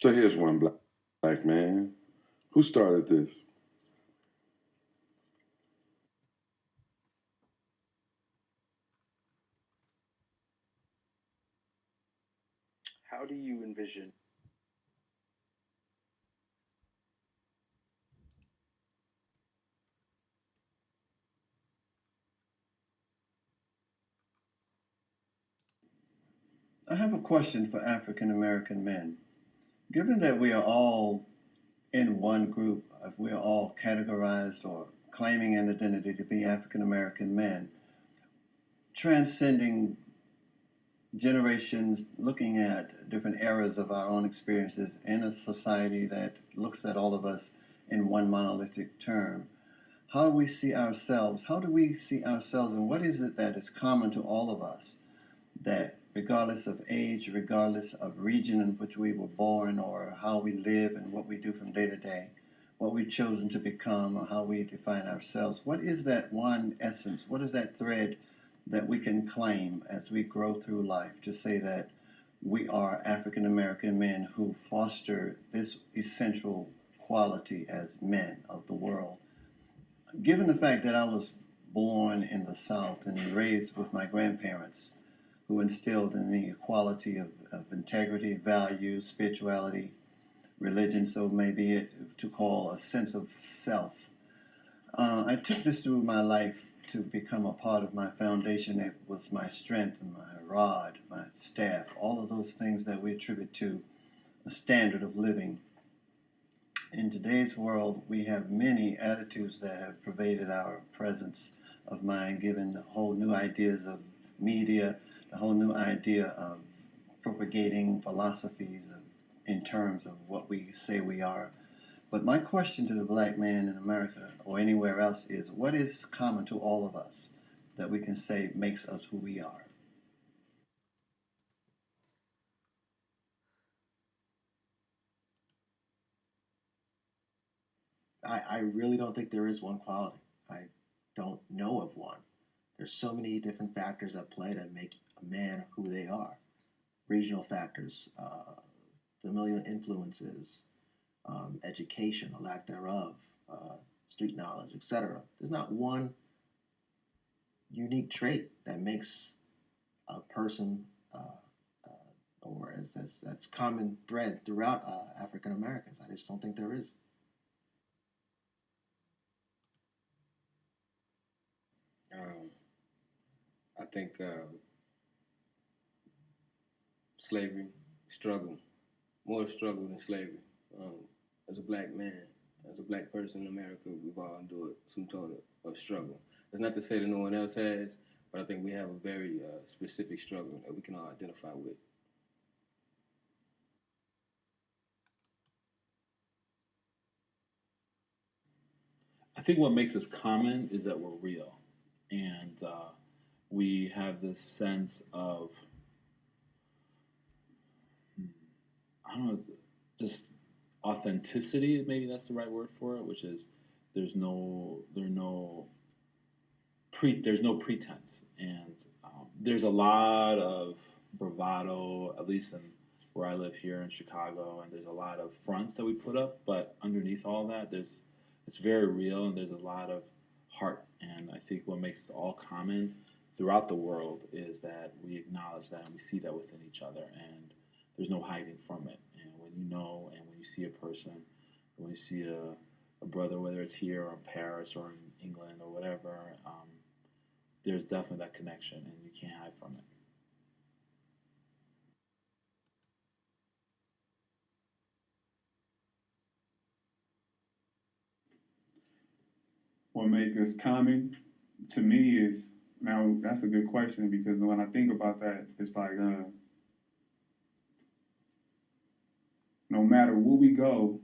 So here's one black man. Who started this? How do you envision? I have a question for African American men. Given that we are all in one group, if we are all categorized or claiming an identity to be African American men, transcending generations, looking at different eras of our own experiences in a society that looks at all of us in one monolithic term, how do we see ourselves? How do we see ourselves, and what is it that is common to all of us that, regardless of age, regardless of region in which we were born, or how we live and what we do from day to day, what we've chosen to become, or how we define ourselves, what is that one essence? What is that thread that we can claim as we grow through life to say that we are African American men who foster this essential quality as men of the world? Given the fact that I was born in the South and raised with my grandparents, who instilled in me a quality of integrity, values, spirituality, religion, so maybe it to call a sense of self. I took this through my life to become a part of my foundation. It was my strength and my rod, my staff, all of those things that we attribute to a standard of living. In today's world, we have many attitudes that have pervaded our presence of mind, given the whole new ideas of media, the whole new idea of propagating philosophies in terms of what we say we are. But my question to the black man in America or anywhere else is what is common to all of us that we can say makes us who we are? I really don't think there is one quality. I don't know of one. There's so many different factors at play that make a man who they are. Regional factors, familial influences, education or lack thereof, street knowledge, etc. There's not one unique trait that makes a person or as that's common thread throughout African Americans. I just don't think there is. Um, I think slavery, struggle, more struggle than slavery. Um, as a black man, as a black person in America, we've all endured some sort of struggle. It's not to say that no one else has, but I think we have a very specific struggle that we can all identify with. I think what makes us common is that we're real, and we have this sense of I don't know, just authenticity. Maybe that's the right word for it, which is there's no pretense, and there's a lot of bravado, at least in where I live here in Chicago, and there's a lot of fronts that we put up, but underneath all that, there's it's very real, and there's a lot of heart. And I think what makes us all common throughout the world is that we acknowledge that and we see that within each other, and there's no hiding from it. And when you know, and when you see a person, when you see a brother, whether it's here or in Paris or in England or whatever, there's definitely that connection, and you can't hide from it. What makes us common to me is now that's a good question because when I think about that, it's like no matter where we go,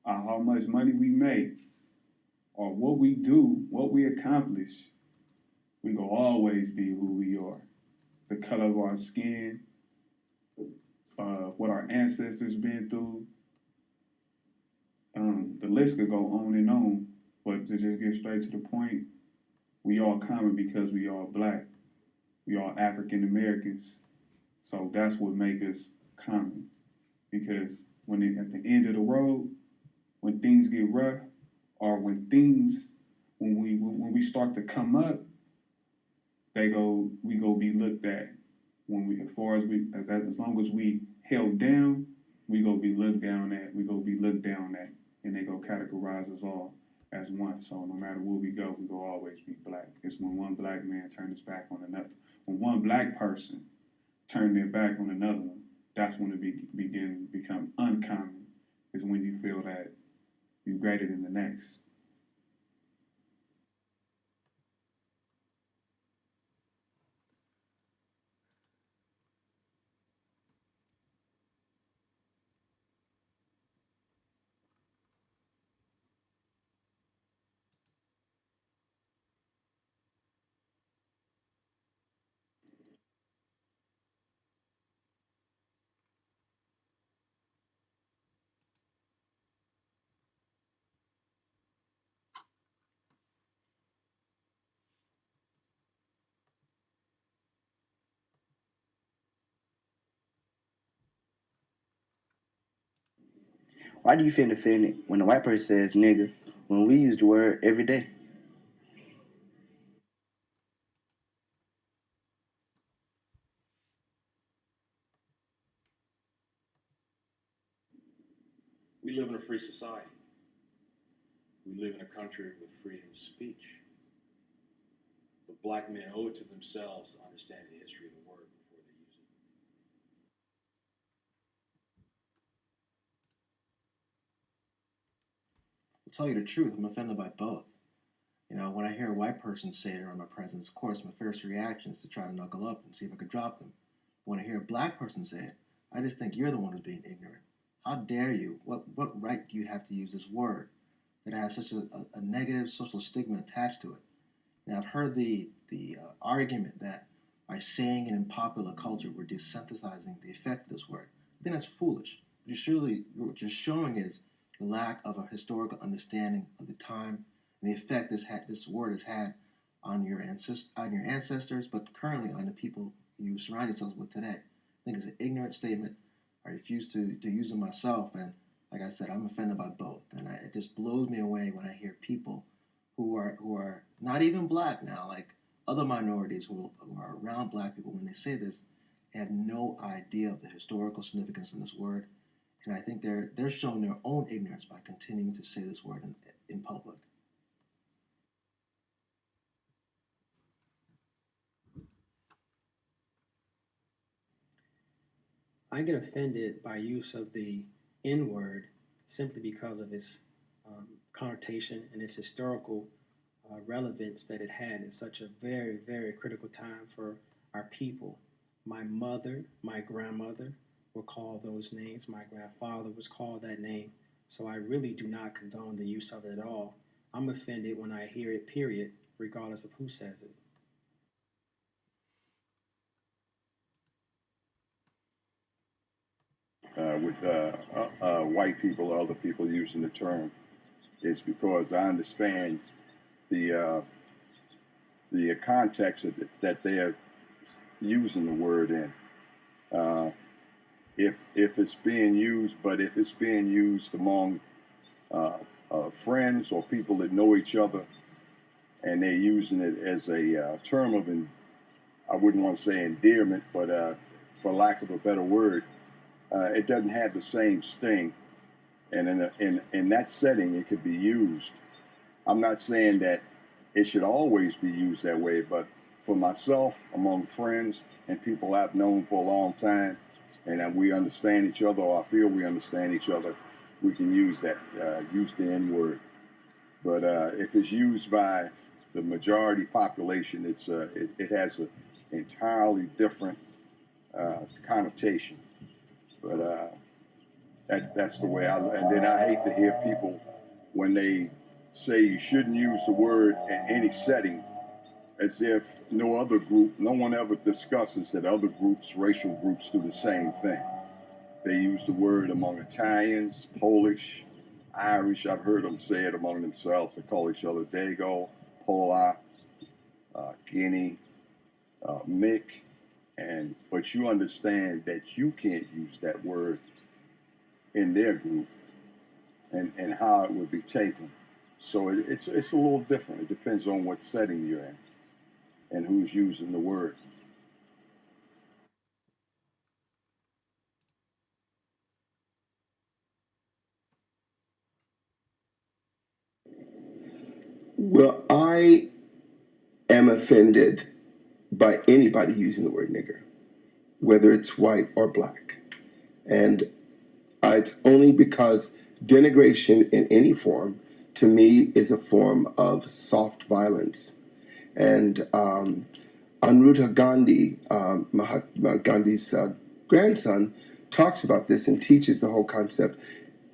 or how much money we make, or what we do, what we accomplish, we gonna always be who we are. The color of our skin, what our ancestors been through. The list could go on and on, but to just get straight to the point, we all common because we all black. We all African Americans. So that's what make us common because at the end of the road, when things get rough, or when we start to come up, we go be looked at when we as long as we held down, we go be looked down at. We go be looked down at, and they go categorize us all as one. So no matter where we go always be black. It's when one black man turns his back on another. When one black person turn their back on another one, that's when it begin to become uncommon. Is when you feel that you're greater than the next. Why do you feel offended when a white person says nigga when we use the word every day? We live in a free society. We live in a country with freedom of speech. But black men owe it to themselves to understand the history of the word before they use it. To tell you the truth, I'm offended by both. You know, when I hear a white person say it around my presence, of course, my first reaction is to try to knuckle up and see if I could drop them. But when I hear a black person say it, I just think you're the one who's being ignorant. How dare you? What right do you have to use this word that has such a negative social stigma attached to it? And I've heard the argument that by saying it in popular culture, we're desensitizing the effect of this word. I think that's foolish. What you're showing is the lack of a historical understanding of the time and the effect this word has had on your ancestors, but currently on the people you surround yourselves with today. I think it's an ignorant statement. I refuse to use it myself, and like I said, I'm offended by both, and it just blows me away when I hear people who are not even black now, like other minorities who are around black people, when they say this, have no idea of the historical significance of this word, and I think they're showing their own ignorance by continuing to say this word in public. I get offended by use of the N word simply because of its connotation and its historical relevance that it had in such a very, very critical time for our people. My mother, my grandmother were called those names. My grandfather was called that name. So I really do not condone the use of it at all. I'm offended when I hear it, period, regardless of who says it. With white people or other people using the term is because I understand the context that they're using the word in. If it's being used, but if it's being used among friends or people that know each other, and they're using it as a term of, I wouldn't want to say endearment, but for lack of a better word, it doesn't have the same sting. And in that setting, it could be used. I'm not saying that it should always be used that way, but for myself, among friends and people I've known for a long time, and we understand each other, or I feel we understand each other, we can use that, use the N word. But if it's used by the majority population, it has an entirely different connotation. But that's the way and then I hate to hear people when they say you shouldn't use the word in any setting, as if no one ever discusses that other groups, racial groups, do the same thing. They use the word among Italians, Polish, Irish. I've heard them say it among themselves. They call each other Dago, Pola, Guinea, Mick, but you understand that you can't use that word in their group and how it would be taken. So it's a little different. It depends on what setting you're in and who's using the word. Well, I am offended by anybody using the word nigger, whether it's white or black. And it's only because denigration in any form, to me, is a form of soft violence. And Anuruddha Gandhi, Mahatma Gandhi's grandson, talks about this and teaches the whole concept.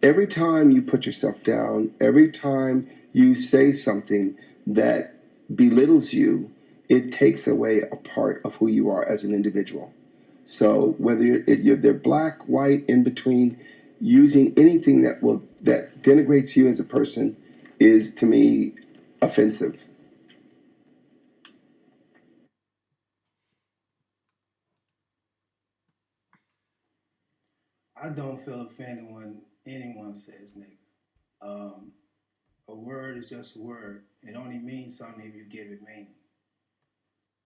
Every time you put yourself down, every time you say something that belittles you, it takes away a part of who you are as an individual. So whether they're black, white, in between, using anything that denigrates you as a person is, to me, offensive. I don't feel offended when anyone says nigga. A word is just a word. It only means something if you give it meaning.